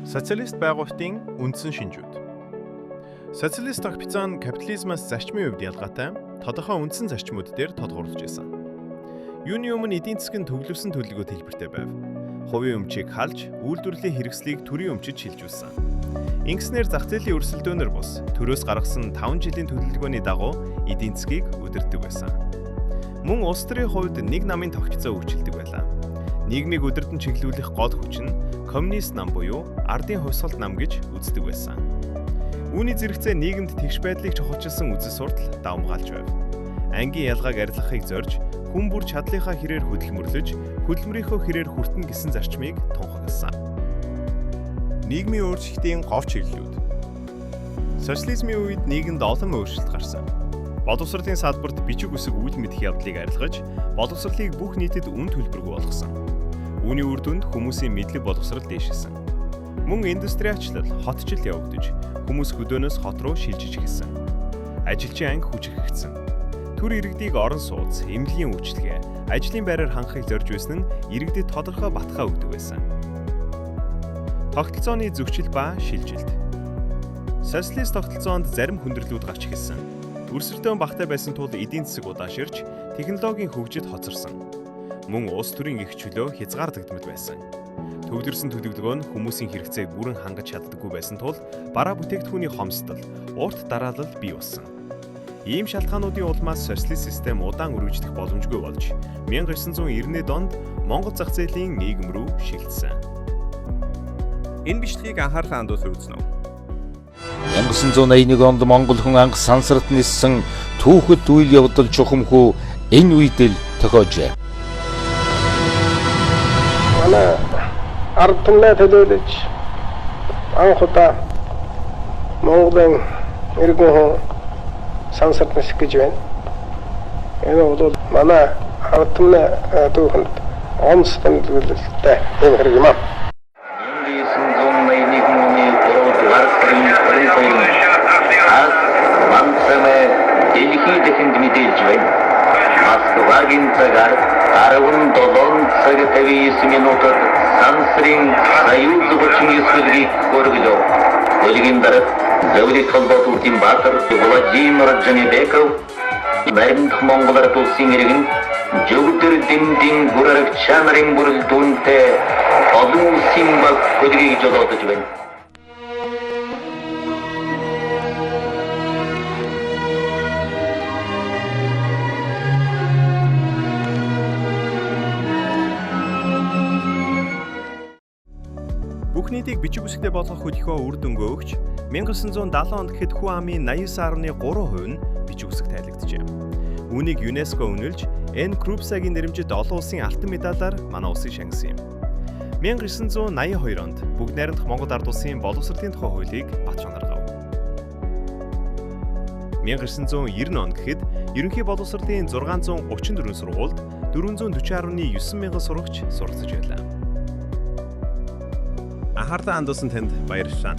Социалист байгуулалтын үндсэн шинжүүд. Социалист тогтолцоо нь капитализмаас зарчмын хувьд ялгаатай тодорхой үндсэн зарчмууд дээр тодорхойлж байсан. Юуны өмнө эдийн засгийн төвлөрсөн төлөвлөгөө хэлбэртэй байв. Хувийн өмчийг халж, үйлдвэрлэлийн хэрэгслийг төрийн өмчөд шилжүүлсэн. Ингэснээр зах зээлийн өрсөлдөөнөр бус төрөөс гаргасан 5 жилийн төлөвлөгөөний дагуу эдийн засгийг удирддаг байсан. Мөн улс төрийн хувьд нэг намын тогтолцоо үйлчилдэг байлаа. Нийгмийг удирдан чиглүүлэх гол хүч нь коммунист нам буюу ардын хувьсгалт нам гэж үздэг байсан. Үүний зэрэгцээ нийгэмд тэгш байдлыг чухалчилсан үзэл суртал давмгаалж байв. Ангийн ялгааг арилгахыг зорж хүн бүр чадлынхаа хэрээр хөдөлмөрлөж, хөдөлмөрийнхөө хэрээр хүртэн гэсэн зарчмыг тунхагласан. Нийгмийн өөрчлөлтийн говь чиглэлүүд. Социализмын үед нийгэмд олон өөрчлөлт гарсан. Боловсролын салбарт бичиг үсэг үйл мэдэх явдлыг арилгаж, боловсролыг бүх нийтэд үн төлбөргүй болгосон. Үүний үр дүнд хүмүүсийн мэдлэг боловсрол дээшилсэн. Мөн индустриалчлал, хотчлол явагдаж, хүмүүс хөдөөнөөс хот руу шилжиж эхэлсэн. Ажилчин анги хүчрхэгдсэн. Төр иргэдийг орон сууц, эмнэлгийн үйлчилгээ, ажлын байраар хангахыг зорж байсан нь иргэдэд тодорхой баталгаа өгдөг байсан. Тогтолцооны зөрчил ба шилжилт. Социалист тогтолцоонд зарим хүндрэлүүд гарч эхэлсэн. Өрсөлдөөн багтаа байсан тул эдийн засаг удааширч, технологийн хөгжид хоцорсон. Мөн улс төрийн их чөлөө хязгаардагдмал байсан. Төвлөрсөн төлөвлөгөө нь хүмүүсийн хэрэгцээг бүрэн хангаж чаддаггүй байсан тул бараа бүтээгдэхүүний хомсдол, урт дараалал бий болсон. Ийм шалтгаануудын улмаас социалист систем удаан үргэлжлэх боломжгүй болж 1990-ад онд Монгол зах зээлийн нийгэм рүү шилжсэн. Энэ бичлэгийг анхаарал хандуулсан үзнэ. 1981 онд Монгол хүн анх сансарт ниссэн түүхэд үйл явдал чухамхүү энэ үед л тохиожээ. Манай ард түмнээ төлөөлөж анх удаа Монголын иргэн хүн сансарт нисэх гэж байна. Энэ бол манай ард түмнээ түүхэнд онцтой төлөөлөлттэй юм хэрэг юм аа. Москвагийн цагаар 17 цаг 59 минутад сансрын союз хүчний эсвэлгийг хөргөлөө. Төлгийн дараа Зөвлөлт холбоотуудын баатар Владимир Жанибеков баримт Монголоор тулсын иргэн жөгдөр дэмдийн бүрэрэг чанарын бүрэлдүүнтэй олон симбал хөдгийг жолоодож байна. Бүх нийтийг бичиг үсэгтэй болгох хөдөлгөөн үр дүнгээ өгч 1970 онд гэхэд хүн амын 89.3% нь бичиг үсэг тайлэгджээ. Үүнийг ЮНЕСКО үнэлж, Н. Крупсагийн нэрэмжит олон улсын алтан медалаар манай улсыг шангасан юм. 1982 онд бүгд найрамдах Монгол ард улсын боловсролын тухай хуулийг бат чанаргав. 1990 онд гэхэд ерөнхий боловсролын 634 сургуульд 440.9 мянган сурагч суралцж байлаа. Анхаарлаа хандуулсан танд баярлалаа.